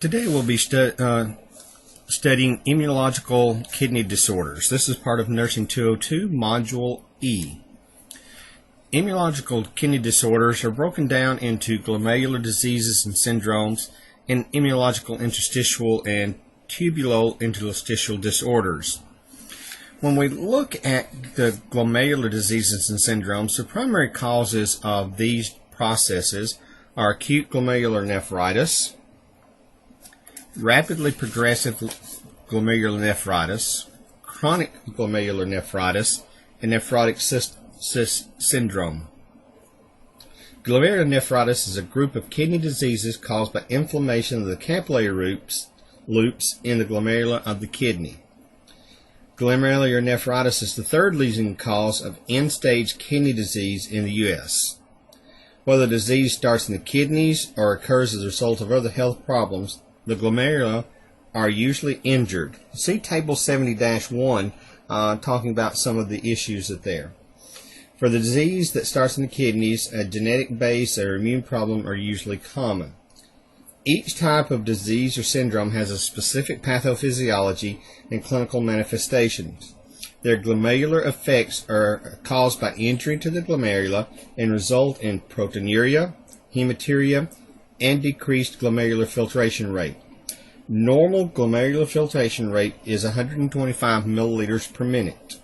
Today we'll be studying immunological kidney disorders. This is part of Nursing 202, Module E. Immunological kidney disorders are broken down into glomerular diseases and syndromes and immunological interstitial and tubulointerstitial disorders. When we look at the glomerular diseases and syndromes, the primary causes of these processes are acute glomerular nephritis, rapidly progressive glomerular nephritis, chronic glomerular nephritis, and nephrotic cyst syndrome. Glomerular nephritis is a group of kidney diseases caused by inflammation of the capillary loops in the glomerula of the kidney. Glomerular nephritis is the third leading cause of end-stage kidney disease in the U.S. Whether the disease starts in the kidneys or occurs as a result of other health problems, the glomerula are usually injured. See Table 70-1 talking about some of the issues there. For the disease that starts in the kidneys, a genetic base or immune problem are usually common. Each type of disease or syndrome has a specific pathophysiology and clinical manifestations. Their glomerular effects are caused by injury to the glomerula and result in proteinuria, hematuria, and decreased glomerular filtration rate. Normal glomerular filtration rate is 125 milliliters per minute.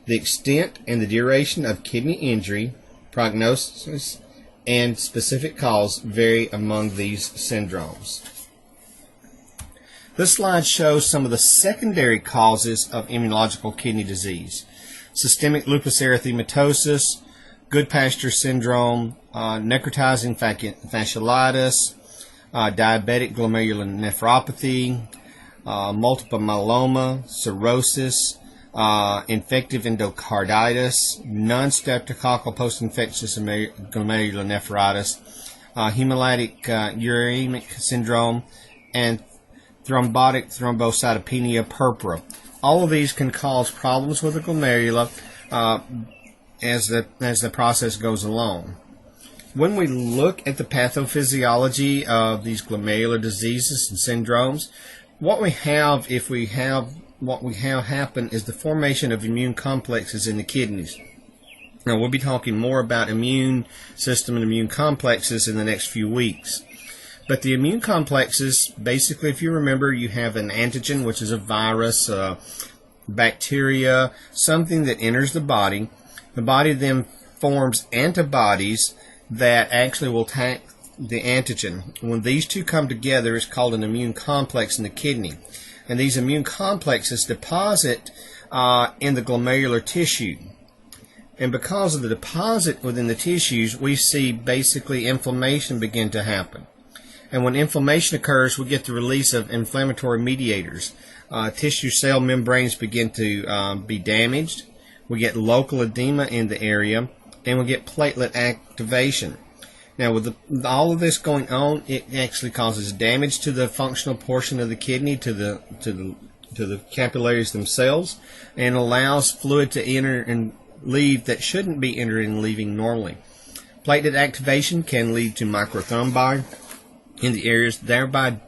The extent and the duration of kidney injury, prognosis, and specific cause vary among these syndromes. This slide shows some of the secondary causes of immunological kidney disease: systemic lupus erythematosus, Goodpasture syndrome, necrotizing fasciitis, diabetic glomerular nephropathy, multiple myeloma, cirrhosis, infective endocarditis, non-streptococcal post-infectious glomerular nephritis, hemolytic uremic syndrome, and thrombotic thrombocytopenia purpura. All of these can cause problems with the glomerula as the process goes along. When we look at the pathophysiology of these glomerular diseases and syndromes, what we have happen is the formation of immune complexes in the kidneys. Now, we'll be talking more about immune system and immune complexes in the next few weeks. But the immune complexes, basically, if you remember, you have an antigen, which is a virus, bacteria, something that enters the body. The body then forms antibodies that actually will attack the antigen. When these two come together, it's called an immune complex in the kidney. And these immune complexes deposit in the glomerular tissue. And because of the deposit within the tissues, we see basically inflammation begin to happen. And when inflammation occurs, we get the release of inflammatory mediators. Tissue cell membranes begin to be damaged. We get local edema in the area, and we get platelet activation. Now, with all of this going on, it actually causes damage to the functional portion of the kidney, to the capillaries themselves, and allows fluid to enter and leave that shouldn't be entering and leaving normally. Platelet activation can lead to microthrombi in the areas, thereby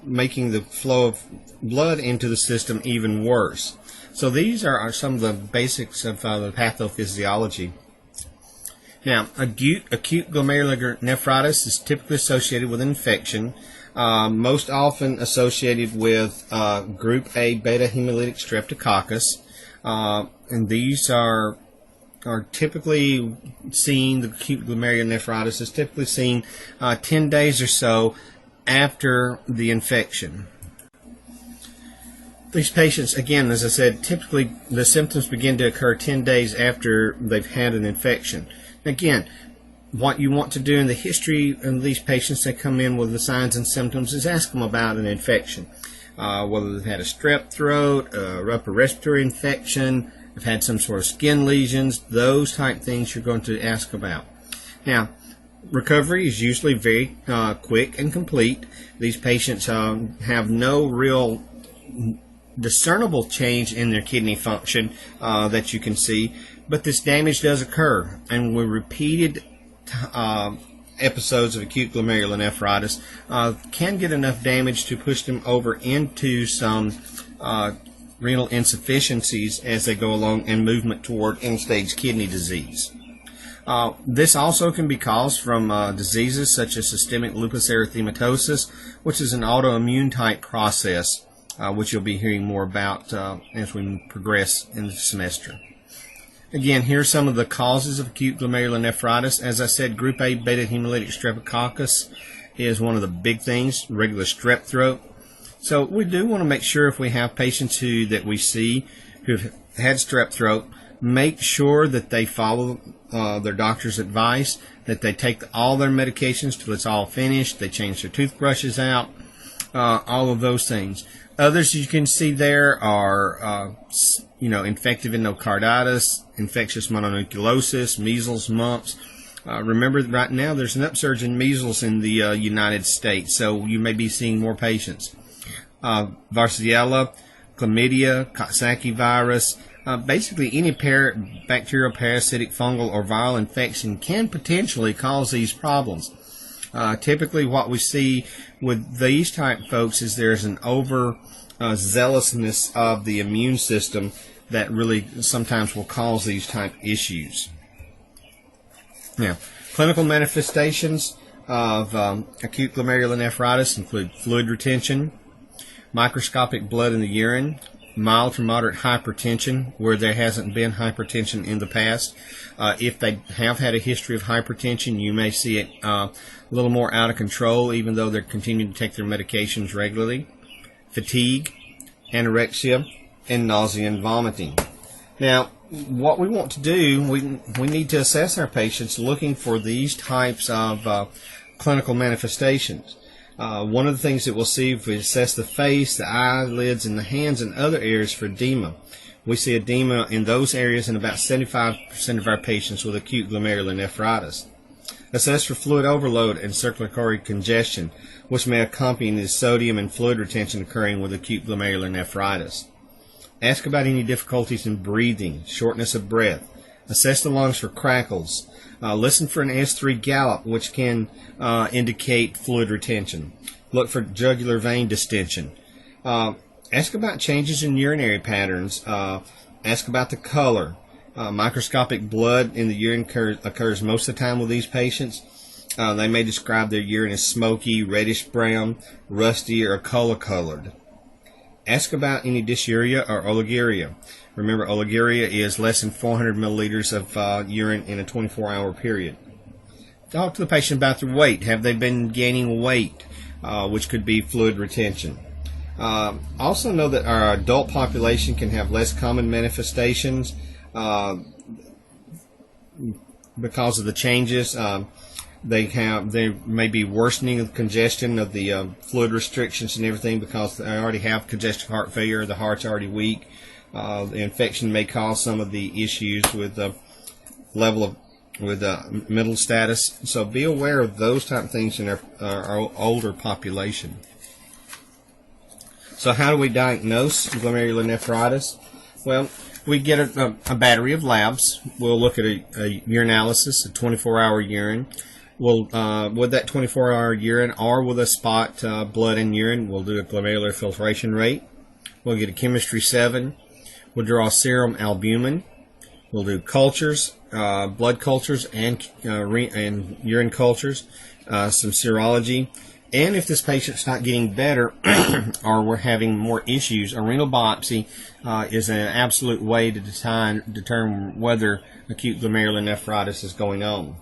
making the flow of blood into the system even worse. So these are some of the basics of the pathophysiology. Now, acute glomerular nephritis is typically associated with infection, most often associated with group A beta hemolytic streptococcus, and these are typically seen, the acute glomerular nephritis is typically seen 10 days or so after the infection. These patients, again, as I said, typically the symptoms begin to occur 10 days after they've had an infection. Again, what you want to do in the history of these patients that come in with the signs and symptoms is ask them about an infection, whether they've had a strep throat, a upper respiratory infection, have had some sort of skin lesions, those type things you're going to ask about. Now, recovery is usually very quick and complete. These patients have no real discernible change in their kidney function that you can see, but this damage does occur, and with repeated episodes of acute glomerulonephritis can get enough damage to push them over into some renal insufficiencies as they go along and movement toward end-stage kidney disease. This also can be caused from diseases such as systemic lupus erythematosus, which is an autoimmune type process, which you'll be hearing more about as we progress in the semester. Again, here are some of the causes of acute glomerulonephritis. As I said, group A beta hemolytic streptococcus is one of the big things, regular strep throat. So we do want to make sure if we have patients that we see who've had strep throat, make sure that they follow their doctor's advice, that they take all their medications till it's all finished, they change their toothbrushes out, all of those things. Others you can see there are, infective endocarditis, infectious mononucleosis, measles, mumps. Remember, right now there's an upsurge in measles in the United States, so you may be seeing more patients. Varicella, chlamydia, Coxsackie virus, basically any bacterial, parasitic, fungal, or viral infection can potentially cause these problems. Typically what we see with these type folks is there's an zealousness of the immune system that really sometimes will cause these type issues. Now, clinical manifestations of acute glomerulonephritis include fluid retention, microscopic blood in the urine, mild to moderate hypertension where there hasn't been hypertension in the past. If they have had a history of hypertension, you may see it a little more out of control even though they're continuing to take their medications regularly. Fatigue, anorexia, and nausea and vomiting. Now, what we want to do, we need to assess our patients looking for these types of clinical manifestations. One of the things that we'll see if we assess the face, the eyelids, and the hands and other areas for edema. We see edema in those areas in about 75% of our patients with acute glomerulonephritis. Assess for fluid overload and circulatory congestion, which may accompany the sodium and fluid retention occurring with acute glomerulonephritis. Ask about any difficulties in breathing, shortness of breath. Assess the lungs for crackles. Listen for an S3 gallop, which can indicate fluid retention. Look for jugular vein distension. Ask about changes in urinary patterns. Ask about the color. Microscopic blood in the urine occurs most of the time with these patients. They may describe their urine as smoky, reddish brown, rusty, or color-colored. Ask about any dysuria or oliguria. Remember, oliguria is less than 400 milliliters of urine in a 24-hour period. Talk to the patient about their weight. Have they been gaining weight, which could be fluid retention. Also know that our adult population can have less common manifestations because of the changes. They may be worsening of congestion of the fluid restrictions and everything because they already have congestive heart failure. The heart's already weak. The infection may cause some of the issues with the mental status. So be aware of those type of things in our older population. So how do we diagnose glomerulonephritis? Well, we get a battery of labs. We'll look at a urinalysis, a 24-hour urine. We'll, with that 24-hour urine or with a spot blood and urine, we'll do a glomerular filtration rate. We'll get a chemistry 7. We'll draw serum albumin. We'll do cultures, blood cultures and urine cultures, some serology. And if this patient's not getting better or we're having more issues, a renal biopsy is an absolute way to determine whether acute glomerulonephritis is going on.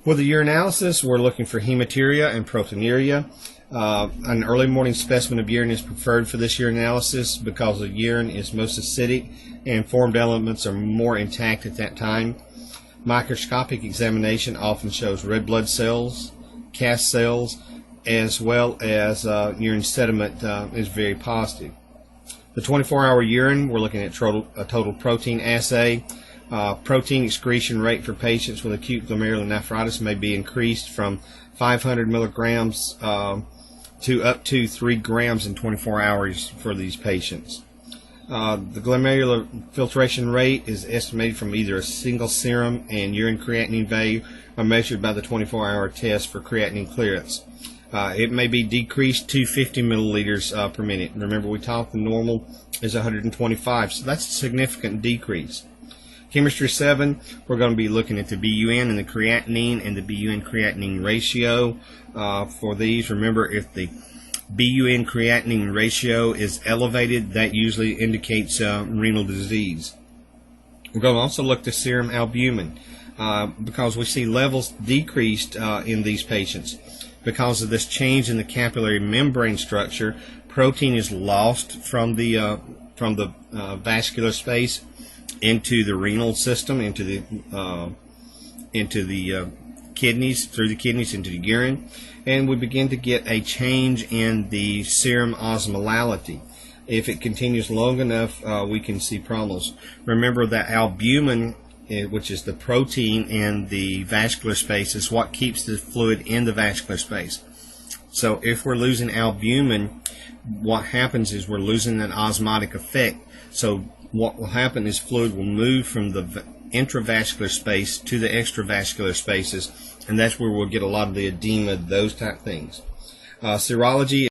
With the urinalysis, we're looking for hematuria and proteinuria. An early morning specimen of urine is preferred for this urinalysis because the urine is most acidic and formed elements are more intact at that time. Microscopic examination often shows red blood cells, cast cells, as well as urine sediment is very positive. The 24-hour urine, we're looking at a total protein assay. Protein excretion rate for patients with acute glomerulonephritis may be increased from 500 milligrams to up to 3 grams in 24 hours for these patients. The glomerular filtration rate is estimated from either a single serum and urine creatinine value are measured by the 24-hour test for creatinine clearance. It may be decreased to 50 milliliters per minute. Remember, we talked the normal is 125, so that's a significant decrease. Chemistry 7, we're going to be looking at the BUN and the creatinine and the BUN creatinine ratio for these. Remember, if the BUN creatinine ratio is elevated, that usually indicates renal disease. We're going to also look at serum albumin because we see levels decreased in these patients. Because of this change in the capillary membrane structure, protein is lost from the vascular space into the renal system, into the kidneys, through the kidneys into the urine, and we begin to get a change in the serum osmolality. If it continues long enough, we can see problems. Remember that albumin, which is the protein in the vascular space, is what keeps the fluid in the vascular space. So if we're losing albumin, what happens is we're losing an osmotic effect. So what will happen is fluid will move from the intravascular space to the extravascular spaces, and that's where we'll get a lot of the edema, those type things. Serology